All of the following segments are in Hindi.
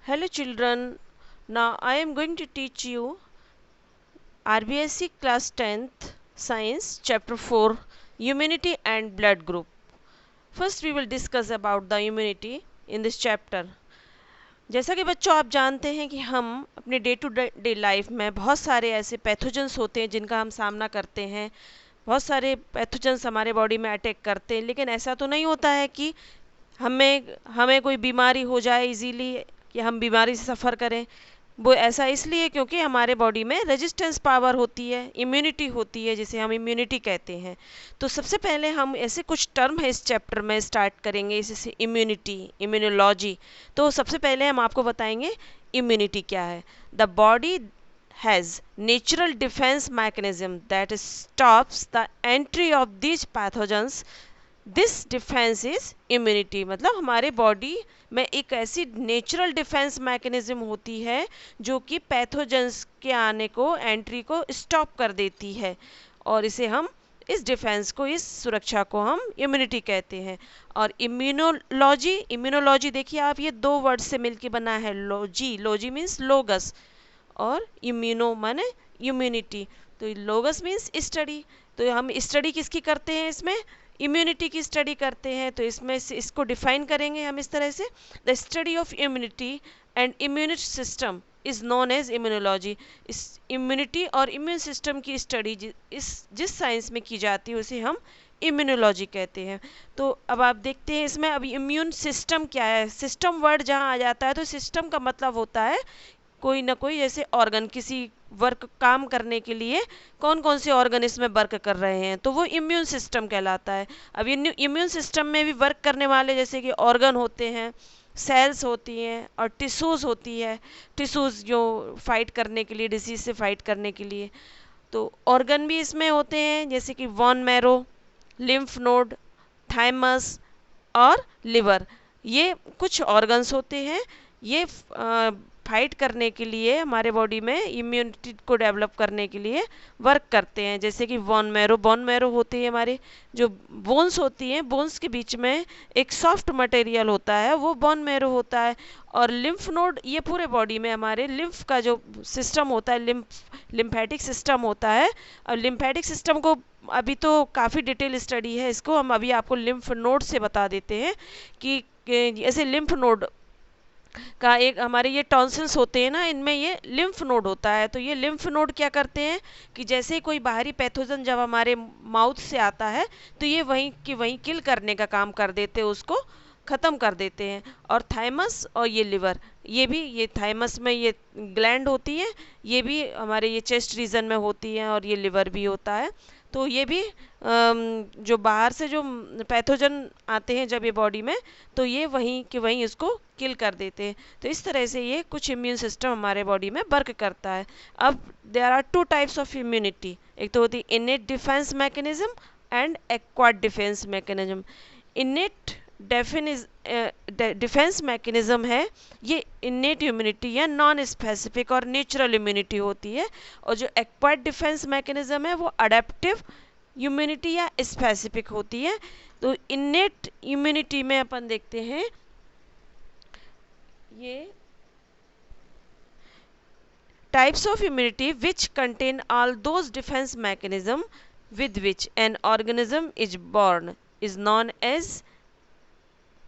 Hello children, now I am going to teach you RBSc class 10th science chapter 4 immunity and blood group. First we will discuss about the immunity in this chapter. जैसा कि बच्चों आप जानते हैं कि हम अपने डे टू डे लाइफ में बहुत सारे ऐसे पैथोजेंस होते हैं जिनका हम सामना करते हैं। बहुत सारे पैथोजेंस हमारे बॉडी में अटैक करते हैं, लेकिन ऐसा तो नहीं होता है कि हमें हमें कोई बीमारी हो जाए इजीली या हम बीमारी से सफ़र करें। वो ऐसा इसलिए क्योंकि हमारे बॉडी में रेजिस्टेंस पावर होती है, इम्यूनिटी होती है, जिसे हम इम्यूनिटी कहते हैं। तो सबसे पहले हम ऐसे कुछ टर्म है इस चैप्टर में स्टार्ट करेंगे, जैसे इम्यूनिटी, इम्यूनोलॉजी। तो सबसे पहले हम आपको बताएंगे इम्यूनिटी क्या है। The body has natural defense mechanism that stops the entry of these pathogens. This defence is immunity, मतलब हमारे बॉडी में एक ऐसी नेचुरल डिफेंस मैकेनिज्म होती है जो कि पैथोजेंस के आने को, एंट्री को स्टॉप कर देती है, और इसे हम इस डिफेंस को, इस सुरक्षा को हम इम्यूनिटी कहते हैं। और इम्यूनोलॉजी, इम्यूनोलॉजी देखिए आप, ये दो वर्ड से मिलके बना है। लॉजी, लॉजी मीन्स लोगस, और इम्यूनो माने इम्यूनिटी। तो लोगस मीन्स स्टडी। तो हम स्टडी किसकी करते हैं, इसमें इम्यूनिटी की स्टडी करते हैं। तो इसमें से इसको डिफाइन करेंगे हम इस तरह से, the study of immunity and immune system is known as immunology. इस इम्यूनिटी और इम्यून सिस्टम की स्टडी जिस साइंस में की जाती है उसे हम इम्यूनोलॉजी कहते हैं। तो अब आप देखते हैं इसमें, अब इम्यून सिस्टम क्या है। सिस्टम वर्ड जहाँ आ जाता है तो सिस्टम का मतलब होता है कोई ना कोई, जैसे ऑर्गन, किसी वर्क काम करने के लिए कौन कौन से ऑर्गन इसमें वर्क कर रहे हैं, तो वो इम्यून सिस्टम कहलाता है। अब इम्यून सिस्टम में भी वर्क करने वाले जैसे कि ऑर्गन होते हैं, सेल्स होती हैं, और टिश्यूज़ होती है। टिश्यूज़ जो फाइट करने के लिए, डिसीज से फाइट करने के लिए। तो ऑर्गन भी इसमें होते हैं, जैसे कि bone marrow, lymph node, thymus और लिवर। ये कुछ ऑर्गन्स होते हैं। ये फाइट करने के लिए, हमारे बॉडी में इम्यूनिटी को डेवलप करने के लिए वर्क करते हैं। जैसे कि बोन मैरो, बोन मैरो होती है हमारे जो बोन्स होती हैं, बोन्स के बीच में एक सॉफ्ट मटेरियल होता है, वो बोन मैरो होता है। और लिम्फ नोड, ये पूरे बॉडी में हमारे लिम्फ का जो सिस्टम होता है, लिम्फेटिक सिस्टम होता है। और लिम्फेटिक सिस्टम को अभी तो काफ़ी डिटेल स्टडी है, इसको हम अभी आपको लिम्फ नोड से बता देते हैं कि ऐसे लिम्फ नोड का एक, हमारे ये टॉन्सिल्स होते हैं ना, इनमें ये लिम्फ नोड होता है। तो ये लिम्फ नोड क्या करते हैं कि जैसे ही कोई बाहरी पैथोजन जब हमारे माउथ से आता है तो ये वहीं की वहीं किल करने का काम कर देते हैं, उसको ख़त्म कर देते हैं। और थाइमस और ये लिवर, ये भी, ये थाइमस में ये ग्लैंड होती है, ये भी हमारे ये चेस्ट रीजन में होती है, और ये लिवर भी होता है। तो ये भी जो बाहर से जो पैथोजन आते हैं जब ये बॉडी में, तो ये वहीं के वहीं इसको किल कर देते हैं। तो इस तरह से ये कुछ इम्यून सिस्टम हमारे बॉडी में वर्क करता है। अब there are two types of immunity, एक तो होती है innate defence mechanism and acquired defence mechanism. Innate defence mechanism है, ये इनेट इम्यूनिटी या नॉन स्पेसिफिक और नेचुरल इम्यूनिटी होती है। और जो एक्वायर्ड डिफेंस मैकेनिज्म है वो अडेप्टिव इम्यूनिटी या स्पेसिफिक होती है। तो इनेट इम्यूनिटी में अपन देखते हैं ये types of immunity which contain all those defense mechanism with which an organism is born is known as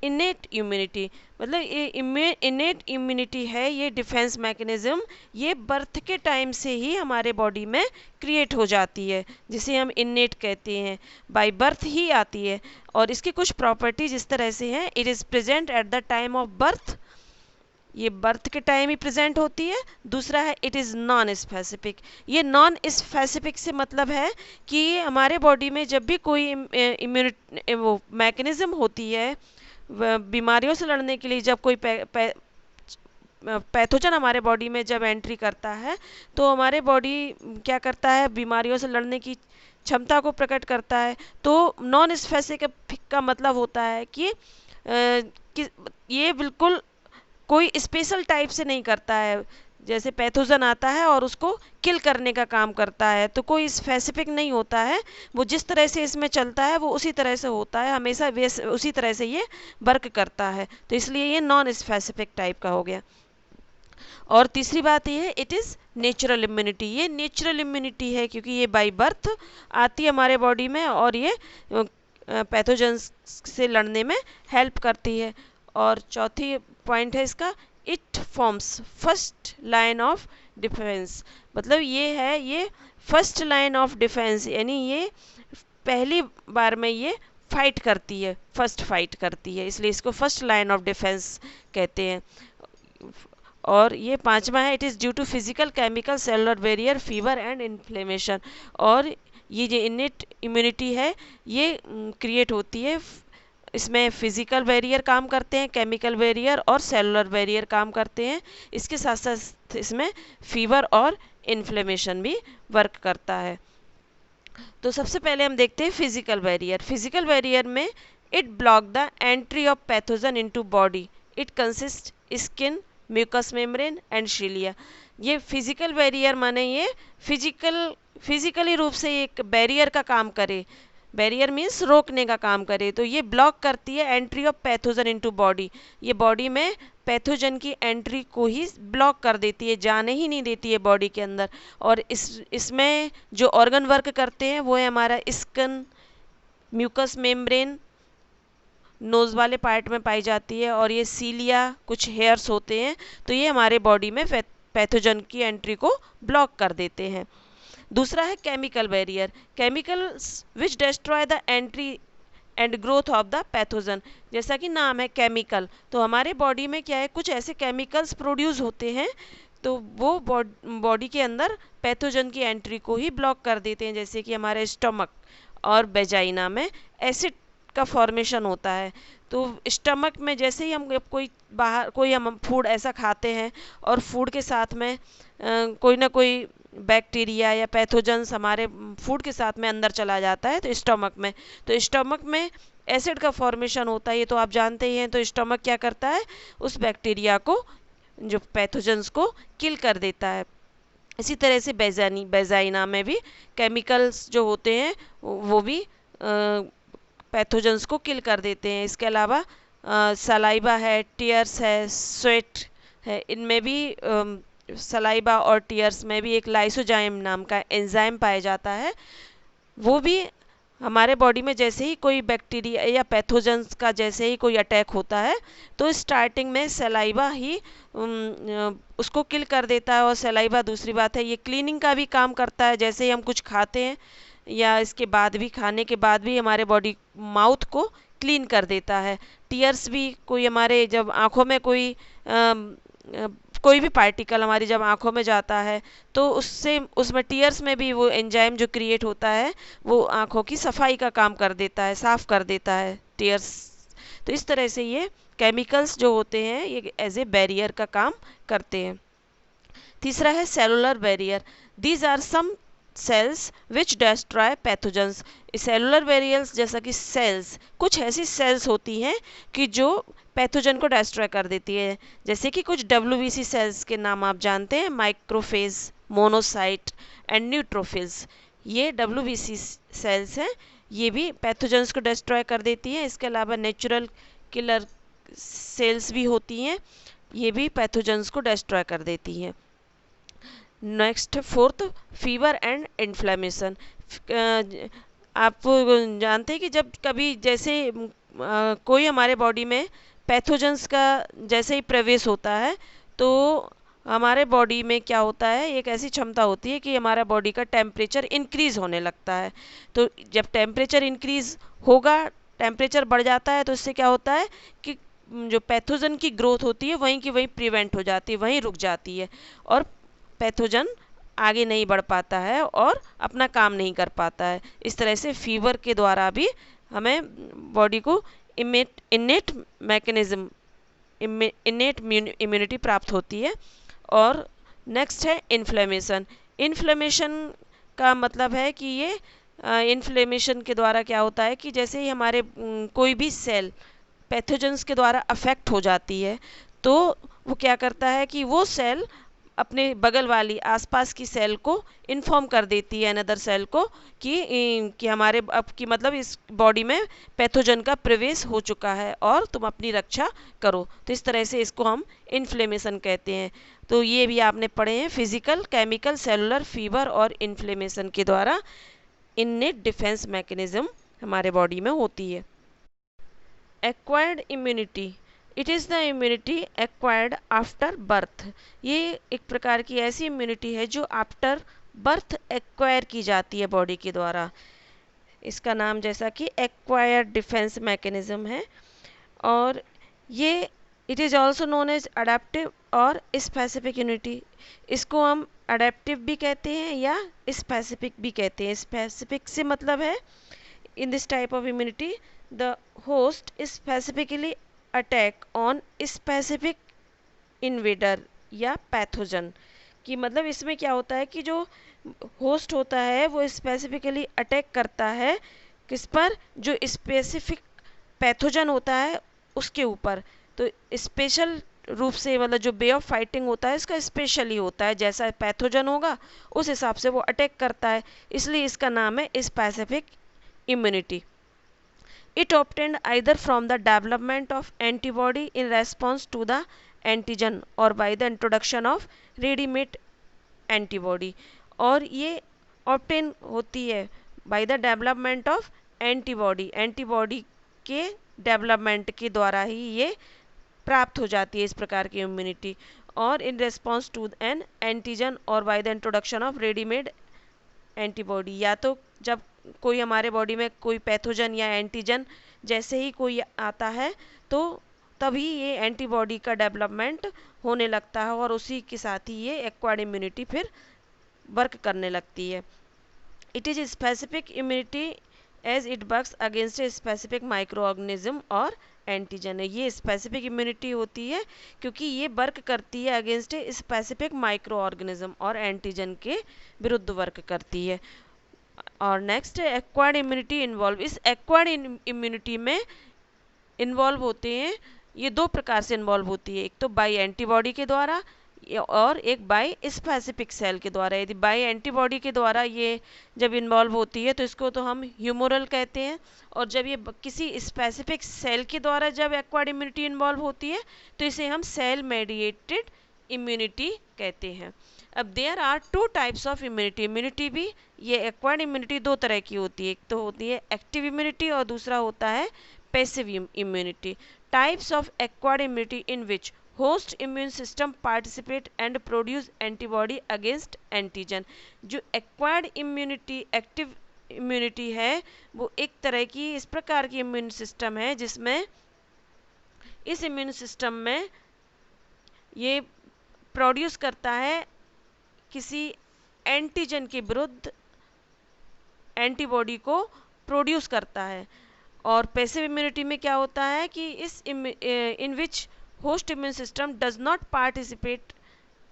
innate immunity. मतलब ये इनेट इम्यूनिटी है, ये डिफेंस मैकेनिज्म, ये बर्थ के टाइम से ही हमारे बॉडी में क्रिएट हो जाती है, जिसे हम इनेट कहते हैं, बाय बर्थ ही आती है। और इसकी कुछ प्रॉपर्टीज इस तरह से हैं, it is present at the time of birth, ये बर्थ के टाइम ही प्रेजेंट होती है। दूसरा है इट इज़ नॉन स्पेसिफिक। ये नॉन स्पेसिफिक से मतलब है कि हमारे बॉडी में जब भी कोई इम्यूनिटी वो मैकेनिज्म होती है बीमारियों से लड़ने के लिए, जब कोई पैथोजन हमारे बॉडी में जब एंट्री करता है तो हमारे बॉडी क्या करता है, बीमारियों से लड़ने की क्षमता को प्रकट करता है। तो नॉन स्पेसिफिक का मतलब होता है कि ये बिल्कुल कोई स्पेशल टाइप से नहीं करता है। जैसे पैथोजन आता है और उसको किल करने का काम करता है, तो कोई स्पेसिफिक नहीं होता है, वो जिस तरह से इसमें चलता है वो उसी तरह से होता है, हमेशा उसी तरह से ये वर्क करता है। तो इसलिए ये नॉन स्पेसिफिक टाइप का हो गया। और तीसरी बात ये है इट इज़ नेचुरल इम्यूनिटी, ये नेचुरल इम्यूनिटी है क्योंकि ये बाय बर्थ आती है हमारे बॉडी में और ये पैथोजेंस से लड़ने में हेल्प करती है। और चौथी पॉइंट है इसका, it forms first line of defence, मतलब ये है ये फर्स्ट लाइन ऑफ डिफेंस, यानी ये पहली बार में ये फाइट करती है, फर्स्ट फाइट करती है, इसलिए इसको फर्स्ट लाइन ऑफ डिफेंस कहते हैं। और ये पांचवा है, it is due to physical chemical cellular barrier fever and inflammation. और ये जो इनेट इम्यूनिटी है ये क्रिएट होती है, इसमें फिजिकल बैरियर काम करते हैं, केमिकल बैरियर और सेलुलर बैरियर काम करते हैं, इसके साथ साथ इसमें फीवर और इन्फ्लेमेशन भी वर्क करता है। तो सबसे पहले हम देखते हैं फिजिकल बैरियर। फिजिकल बैरियर में it block the entry of pathogen into body, it consist skin, mucous membrane and cilia. ये फिजिकल बैरियर माने ये फिजिकली रूप से एक बैरियर का काम करे, बैरियर मीन्स रोकने का काम करे, तो ये ब्लॉक करती है entry of pathogen into body, ये बॉडी में पैथोजन की एंट्री को ही ब्लॉक कर देती है, जाने ही नहीं देती है बॉडी के अंदर। और इसमें जो ऑर्गन वर्क करते हैं वो है हमारा स्किन, म्यूकस मेम्ब्रेन नोज़ वाले पार्ट में पाई जाती है, और ये सीलिया कुछ हेयर्स होते हैं, तो ये हमारे बॉडी में पैथोजन की एंट्री को ब्लॉक कर देते हैं। दूसरा है chemical barrier, chemicals which destroy the entry and growth of the pathogen. जैसा कि नाम है केमिकल, तो हमारे बॉडी में क्या है, कुछ ऐसे केमिकल्स प्रोड्यूस होते हैं तो वो बॉडी के अंदर पैथोजन की एंट्री को ही ब्लॉक कर देते हैं। जैसे कि हमारे स्टमक और वेजाइना में एसिड का फॉर्मेशन होता है, तो स्टमक में जैसे ही हम कोई हम फूड ऐसा खाते हैं और फूड के साथ में कोई ना कोई बैक्टीरिया या पैथोजेंस हमारे फूड के साथ में अंदर चला जाता है, तो स्टमक में एसिड का फॉर्मेशन होता है, ये तो आप जानते ही हैं। तो स्टमक क्या करता है, उस बैक्टीरिया को, जो पैथोजेंस को किल कर देता है। इसी तरह से बेजाइना में भी केमिकल्स जो होते हैं वो भी पैथोजेंस को किल कर देते हैं। इसके अलावा सलाइवा है, टीयर्स है, स्वेट है, इनमें भी सलाइवा और टीयर्स में भी एक लाइसोजाइम नाम का एंजाइम पाया जाता है। वो भी हमारे बॉडी में जैसे ही कोई बैक्टीरिया या पैथोजेंस का जैसे ही कोई अटैक होता है तो स्टार्टिंग में सलाइवा ही उसको किल कर देता है। और सलाइवा, दूसरी बात है, ये क्लीनिंग का भी काम करता है। जैसे ही हम कुछ खाते हैं या इसके बाद भी, खाने के बाद भी हमारे बॉडी माउथ को क्लीन कर देता है। टीयर्स भी, कोई हमारे जब आँखों में कोई भी पार्टिकल हमारी जब आँखों में जाता है तो उसमें टीयर्स में भी वो एंजाइम जो क्रिएट होता है वो आँखों की सफाई का काम कर देता है, साफ़ कर देता है टीयर्स। तो इस तरह से ये केमिकल्स जो होते हैं ये एज ए बैरियर का काम करते हैं। तीसरा है cellular barrier, these are some cells which destroy pathogens. Cellular barriers जैसा कि सेल्स, कुछ ऐसी सेल्स होती हैं कि जो पैथोजन को डिस्ट्रॉय कर देती है। जैसे कि कुछ WBC सेल्स के नाम आप जानते हैं, माइक्रोफेज, मोनोसाइट एंड न्यूट्रोफिल्स। ये WBC सेल्स हैं, ये भी पैथोजेंस को डिस्ट्रॉय कर देती हैं। इसके अलावा नेचुरल किलर सेल्स भी होती हैं, ये भी पैथोजेंस को डिस्ट्रॉय कर देती हैं। Next fourth, fever and inflammation. आप जानते हैं कि जब कभी जैसे कोई हमारे बॉडी में पैथोजेंस का जैसे ही प्रवेश होता है तो हमारे बॉडी में क्या होता है, एक ऐसी क्षमता होती है कि हमारा बॉडी का टेम्परेचर इंक्रीज़ होने लगता है। तो जब टेम्परेचर इंक्रीज़ होगा, टेम्परेचर बढ़ जाता है, तो इससे क्या होता है कि जो पैथोजन की ग्रोथ होती है वहीं की वहीं प्रिवेंट हो जाती है, वहीं रुक जाती है और पैथोजन आगे नहीं बढ़ पाता है और अपना काम नहीं कर पाता है। इस तरह से फीवर के द्वारा भी हमें बॉडी को इनेट इम्यूनिटी प्राप्त होती है। और नेक्स्ट है इन्फ्लेमेशन। इन्फ्लेमेशन का मतलब है कि ये इन्फ्लेमेशन के द्वारा क्या होता है कि जैसे ही हमारे कोई भी सेल पैथोजेंस के द्वारा अफेक्ट हो जाती है तो वो क्या करता है कि वो सेल अपने बगल वाली आसपास की सेल को इन्फॉर्म कर देती है अनदर सेल को कि हमारे अब की मतलब इस बॉडी में पैथोजन का प्रवेश हो चुका है और तुम अपनी रक्षा करो। तो इस तरह से इसको हम इन्फ्लेमेशन कहते हैं। तो ये भी आपने पढ़े हैं, फिजिकल, केमिकल, सेलुलर, फीवर और इन्फ्लेमेशन के द्वारा इननेट डिफेंस मैकेनिज्म हमारे बॉडी में होती है। Acquired immunity, it is the immunity acquired after birth. ये एक प्रकार की ऐसी इम्यूनिटी है जो आफ्टर बर्थ एक्वायर की जाती है बॉडी के द्वारा। इसका नाम जैसा कि एक्वायर्ड डिफेंस मैकेनिज्म है। और ये it is also known as adaptive और स्पेसिफिक इम्यूनिटी। इसको हम अडेप्टिव भी कहते हैं या स्पेसिफिक भी कहते हैं। स्पेसिफिक से मतलब है in this type of immunity the host specifically attack on specific invader या पैथोजन। कि मतलब इसमें क्या होता है कि जो होस्ट होता है वो स्पेसिफिकली अटैक करता है किस पर, जो स्पेसिफिक पैथोजन होता है उसके ऊपर। तो स्पेशल रूप से मतलब जो वे ऑफ फाइटिंग होता है इसका स्पेशली होता है, जैसा पैथोजन होगा उस हिसाब से वो अटैक करता है, इसलिए इसका नाम है specific immunity. It obtained either from the development of antibody in response to the antigen or by the introduction of ready-made antibody. और ये obtain होती है by the development of antibody, antibody के डेवलपमेंट के द्वारा ही ये प्राप्त हो जाती है इस प्रकार की इम्यूनिटी। और in response to an antigen और by the introduction of readymade antibody, या तो जब कोई हमारे बॉडी में कोई पैथोजन या एंटीजन जैसे ही कोई आता है तो तभी ये एंटीबॉडी का डेवलपमेंट होने लगता है और उसी के साथ ही ये एक्वायर्ड इम्यूनिटी फिर वर्क करने लगती है। It is specific immunity as it works against a specific microorganism और एंटीजन है। ये स्पेसिफिक इम्यूनिटी होती है क्योंकि ये वर्क करती है against a specific microorganism और एंटीजन के विरुद्ध वर्क करती है। और नेक्स्ट है एक्वायर्ड इम्यूनिटी इन्वॉल्व। इस एक्वायर्ड इम्यूनिटी में इन्वॉल्व होते हैं, ये दो प्रकार से इन्वॉल्व होती है, एक तो बाई एंटीबॉडी के द्वारा और एक बाई स्पेसिफिक सेल के द्वारा। यदि बाई एंटीबॉडी के द्वारा ये जब इन्वॉल्व होती है तो इसको तो हम ह्यूमोरल कहते हैं, और जब ये किसी स्पेसिफिक सेल के द्वारा जब एक्वायर्ड इम्यूनिटी इन्वॉल्व होती है तो इसे हम सेल मेडिएटेड इम्यूनिटी कहते हैं। अब there are two types of immunity. Immunity भी ये एक्वायर्ड इम्यूनिटी दो तरह की होती है, एक तो होती है एक्टिव इम्यूनिटी और दूसरा होता है passive immunity. Types of acquired immunity in which host immune system participate and produce antibody against antigen. जो एक्वायर्ड इम्यूनिटी एक्टिव इम्यूनिटी है वो एक तरह की इस प्रकार की इम्यून सिस्टम है जिसमें इस इम्यून सिस्टम में ये प्रोड्यूस करता है किसी एंटीजन के विरुद्ध एंटीबॉडी को प्रोड्यूस करता है। और पैसिव इम्यूनिटी में क्या होता है कि इस in which host immune system does not participate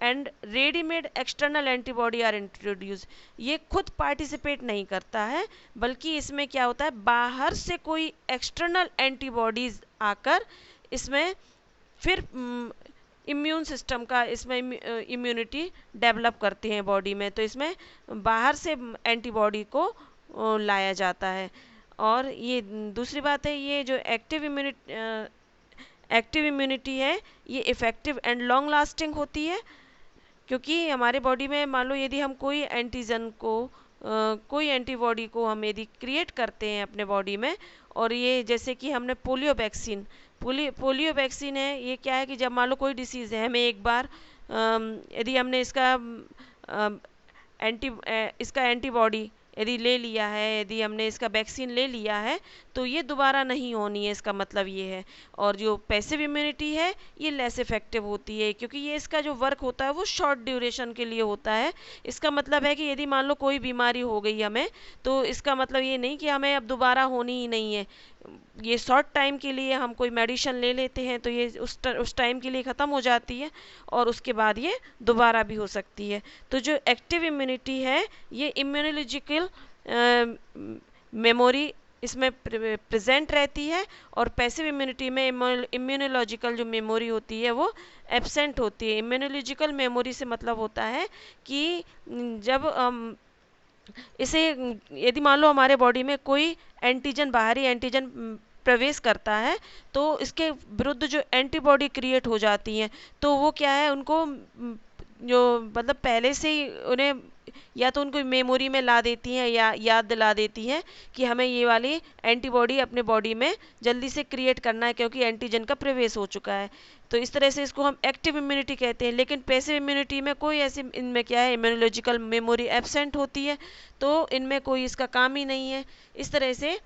and readymade external antibody are introduce. ये खुद पार्टिसिपेट नहीं करता है बल्कि इसमें क्या होता है बाहर से कोई एक्सटर्नल एंटीबॉडीज आकर इसमें फिर इम्यून सिस्टम का इसमें इम्यूनिटी डेवलप करते हैं बॉडी में। तो इसमें बाहर से एंटीबॉडी को लाया जाता है। और ये दूसरी बात है, ये जो एक्टिव इम्यूनिटी है ये इफ़ेक्टिव एंड लॉन्ग लास्टिंग होती है, क्योंकि हमारे बॉडी में मान लो यदि हम कोई एंटीजन को कोई एंटीबॉडी को हम यदि क्रिएट करते हैं अपने बॉडी में, और ये जैसे कि हमने पोलियो वैक्सीन है, ये क्या है कि जब मान लो कोई डिसीज़ है हमें एक बार यदि हमने इसका एंटीबॉडी यदि ले लिया है, यदि हमने इसका वैक्सीन ले लिया है तो ये दोबारा नहीं होनी है, इसका मतलब ये है। और जो पैसिव इम्यूनिटी है ये लेस इफेक्टिव होती है क्योंकि ये इसका जो वर्क होता है वो शॉर्ट ड्यूरेशन के लिए होता है। इसका मतलब है कि यदि मान लो कोई बीमारी हो गई हमें तो इसका मतलब ये नहीं कि हमें अब दोबारा होनी ही नहीं है। ये शॉर्ट टाइम के लिए हम कोई मेडिसिन ले लेते हैं तो ये उस टाइम के लिए ख़त्म हो जाती है और उसके बाद ये दोबारा भी हो सकती है। तो जो एक्टिव इम्यूनिटी है ये इम्यूनोलॉजिकल मेमोरी इसमें प्रेजेंट रहती है, और पैसिव इम्यूनिटी में इम्यूनोलॉजिकल जो मेमोरी होती है वो एब्सेंट होती है। इम्यूनोलॉजिकल मेमोरी से मतलब होता है कि जब इसे यदि मान लो हमारे बॉडी में कोई एंटीजन, बाहरी एंटीजन प्रवेश करता है, तो इसके विरुद्ध जो एंटीबॉडी क्रिएट हो जाती हैं, तो वो क्या है, उनको जो मतलब पहले से ही उन्हें या तो उनको मेमोरी में ला देती हैं या याद दिला देती हैं कि हमें ये वाली एंटीबॉडी अपने बॉडी में जल्दी से क्रिएट करना है, क्योंकि एंटीजन का प्रवेश हो चुका है। तो इस तरह से इसको हम एक्टिव इम्यूनिटी कहते हैं। लेकिन पैसिव इम्यूनिटी में कोई ऐसी, इनमें क्या है, इम्यूनोलॉजिकल मेमोरी एब्सेंट होती है, तो इनमें कोई इसका काम ही नहीं है। इस तरह से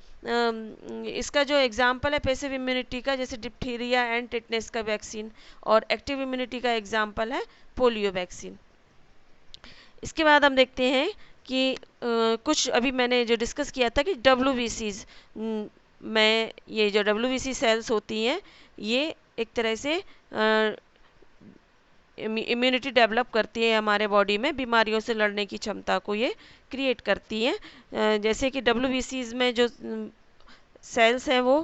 इसका जो एग्जाम्पल है पैसिव इम्यूनिटी का, जैसे डिप्थीरिया एंड टिटनेस का वैक्सीन, और एक्टिव इम्यूनिटी का एग्जाम्पल है पोलियो वैक्सीन। इसके बाद हम देखते हैं कि कुछ अभी मैंने जो डिस्कस किया था कि WBCs में, ये जो WBC सेल्स होती हैं, ये एक तरह से इम्यूनिटी डेवलप करती है हमारे बॉडी में, बीमारियों से लड़ने की क्षमता को ये क्रिएट करती हैं। जैसे कि WBCs में जो सेल्स हैं वो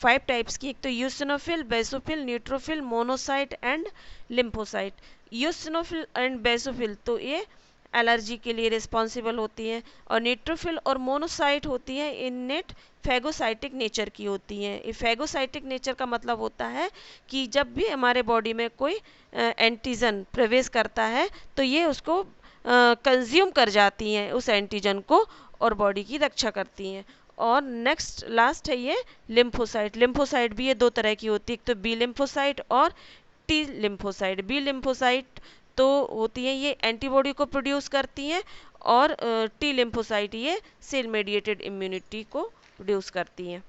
5 टाइप्स की, एक तो eosinophil, basophil, neutrophil, monocyte and lymphocyte. Eosinophil and basophil तो ये एलर्जी के लिए रिस्पॉन्सिबल होती हैं, और न्यूट्रोफिल और मोनोसाइट होती हैं इनेट फैगोसाइटिक नेचर की होती हैं। ये फैगोसाइटिक नेचर का मतलब होता है कि जब भी हमारे बॉडी में कोई एंटीजन प्रवेश करता है, तो ये उसको कंज्यूम कर जाती हैं, उस एंटीजन को, और बॉडी की रक्षा करती हैं। और नेक्स्ट लास्ट है ये लिम्फोसाइट। लिम्फोसाइट भी ये 2 तरह की होती है, एक तो बी लिम्फोसाइट और टी लिम्फोसाइट। बी लिम्फोसाइट तो होती है ये एंटीबॉडी को प्रोड्यूस करती हैं, और टी लिम्फोसाइट ये सेल मेडिएटेड इम्यूनिटी को प्रोड्यूस करती हैं।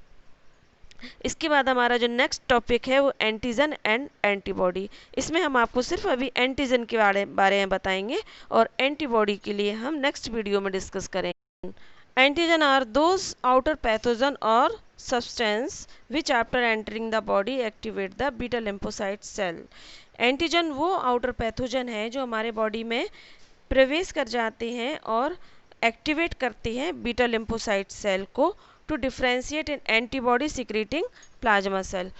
इसके बाद हमारा जो नेक्स्ट टॉपिक है वो एंटीजन एंड एंटीबॉडी। इसमें हम आपको सिर्फ अभी एंटीजन के बारे में बताएंगे, और एंटीबॉडी के लिए हम नेक्स्ट वीडियो में डिस्कस करेंगे। Antigen are those outer pathogen or substance which after entering the body activate the beta lymphocyte cell. Antigen वो आउटर पैथोजन है जो हमारे बॉडी में प्रवेश कर जाते हैं और एक्टिवेट करते हैं बीटा लिम्फोसाइट सेल को to differentiate in antibody secreting plasma cell.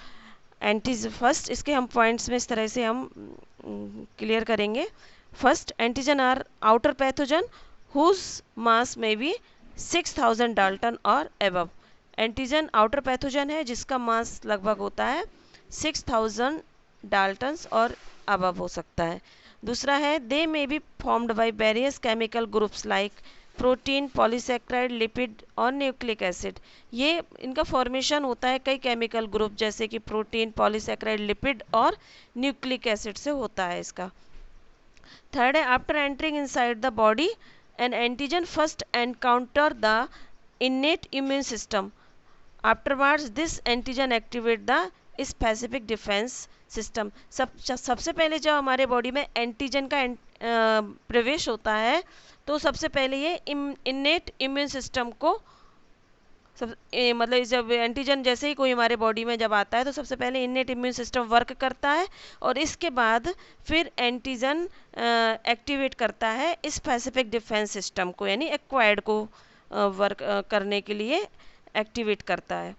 First इसके हम पॉइंट्स में इस तरह से हम क्लियर करेंगे। First, antigen are outer pathogen whose mass में बी 6000 डाल्टन और एबव। एंटीजन आउटर पैथोजन है जिसका मास लगभग होता है 6000 डाल्टन्स और अबव हो सकता है। दूसरा है, they may be formed by various chemical groups like protein, polysaccharide, lipid और न्यूक्लिक एसिड। ये इनका फॉर्मेशन होता है कई केमिकल ग्रुप जैसे कि प्रोटीन, पॉलीसेक्राइड, लिपिड और न्यूक्लिक एसिड से होता है इसका। थर्ड है, after entering inside the body an antigen first encounter the innate immune system. Afterwards, this antigen activate the specific defense system. सबसे पहले जब हमारे बॉडी में एंटीजन का प्रवेश होता है, तो सबसे पहले ये innate immune system को मतलब जब एंटीजन जैसे ही कोई हमारे बॉडी में जब आता है, तो सबसे पहले इनेट इम्यून सिस्टम वर्क करता है, और इसके बाद फिर एंटीजन एक्टिवेट करता है स्पेसिफिक डिफेंस सिस्टम को, यानी एक्वायर्ड को वर्क करने के लिए एक्टिवेट करता है।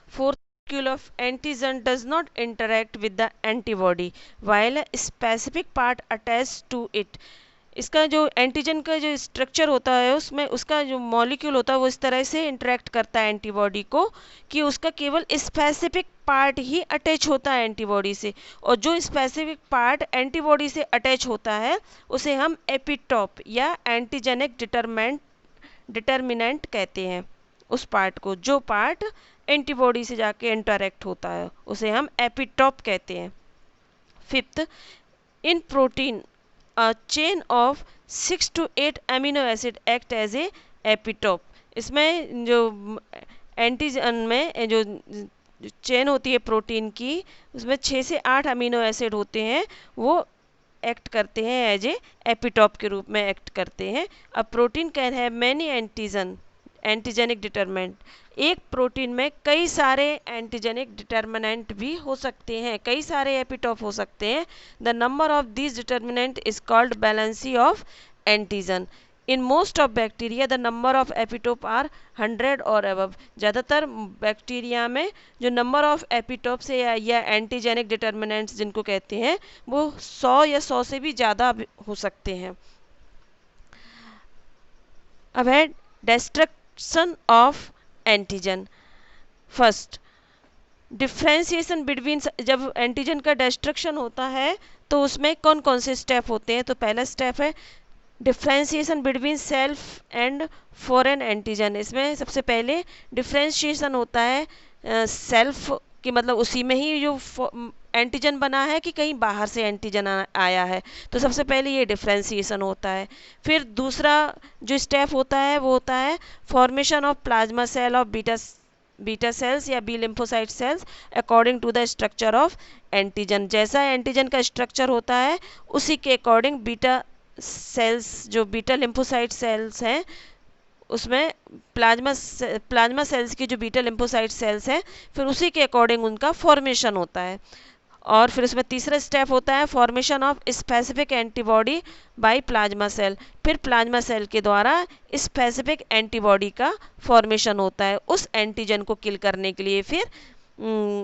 Fourth, molecule of antigen does not interact with the antibody while a specific part attached to it. इसका जो एंटीजन का जो स्ट्रक्चर होता है उसमें उसका जो मॉलिक्यूल होता है वो इस तरह से इंटरेक्ट करता है एंटीबॉडी को कि उसका केवल स्पेसिफिक पार्ट ही अटैच होता है एंटीबॉडी से, और जो स्पेसिफिक पार्ट एंटीबॉडी से अटैच होता है उसे हम एपिटॉप या एंटीजेनिक डिटर्मिनेंट कहते हैं। उस पार्ट को, जो पार्ट एंटीबॉडी से जाके इंटरेक्ट होता है उसे हम एपिटॉप कहते हैं। Fifth, in protein a chain of 6 to 8 amino acid act as a epitope. इसमें जो एंटीजन में जो चेन होती है प्रोटीन की, उसमें 6 से 8 अमीनो एसिड होते हैं, वो एक्ट करते हैं एज ए एपिटॉप के रूप में एक्ट करते हैं। अब protein can have many antigenic determinant. एक प्रोटीन में कई सारे एंटीजेनिक डिटर्मिनेंट भी हो सकते हैं, कई सारे एपिटॉप हो सकते हैं। The number of these determinant is called valency of antigen. In most of bacteria the number of epitope are 100 और अबव। ज़्यादातर बैक्टीरिया में जो नंबर ऑफ एपिटोप्स या एंटीजेनिक डिटर्मिनेंट्स जिनको कहते हैं वो 100 या 100 से भी ज़्यादा हो सकते हैं। अब है destruction of antigen. First, differentiation between, जब एंटीजन का डिस्ट्रक्शन होता है तो उसमें कौन कौन से स्टेप होते हैं। तो पहला स्टेप है differentiation between self and foreign antigen. इसमें सबसे पहले डिफ्रेंशिएशन होता है सेल्फ कि मतलब उसी में ही जो एंटीजन बना है कि कहीं बाहर से एंटीजन आया है, तो सबसे पहले ये डिफ्रेंशिएशन होता है। फिर दूसरा जो स्टेप होता है वो होता है formation of plasma cell of beta cells या B lymphocyte cells according to the structure of antigen. जैसा एंटीजन का स्ट्रक्चर होता है उसी के अकॉर्डिंग बीटा सेल्स, जो बीटा लिम्फोसाइट सेल्स हैं उसमें प्लाज्मा सेल्स की जो बीटा लिम्फोसाइट सेल्स हैं फिर उसी के अकॉर्डिंग उनका फॉर्मेशन होता है। और फिर उसमें तीसरा स्टेप होता है formation of specific antibody by plasma cell. फिर प्लाज्मा सेल के द्वारा स्पेसिफिक एंटीबॉडी का फॉर्मेशन होता है उस एंटीजन को किल करने के लिए, फिर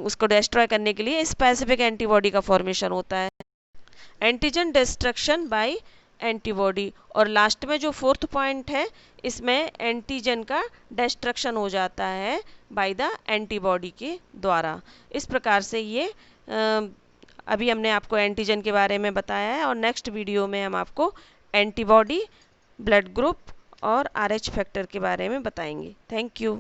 उसको डिस्ट्रॉय करने के लिए स्पेसिफिक एंटीबॉडी का फॉर्मेशन होता है। Antigen destruction by antibody. और लास्ट में जो फोर्थ पॉइंट है इसमें एंटीजन का डिस्ट्रक्शन हो जाता है बाय द एंटीबॉडी के द्वारा। इस प्रकार से ये अभी हमने आपको एंटीजन के बारे में बताया है और नेक्स्ट वीडियो में हम आपको एंटीबॉडी, ब्लड ग्रुप और RH फैक्टर के बारे में बताएंगे। Thank you.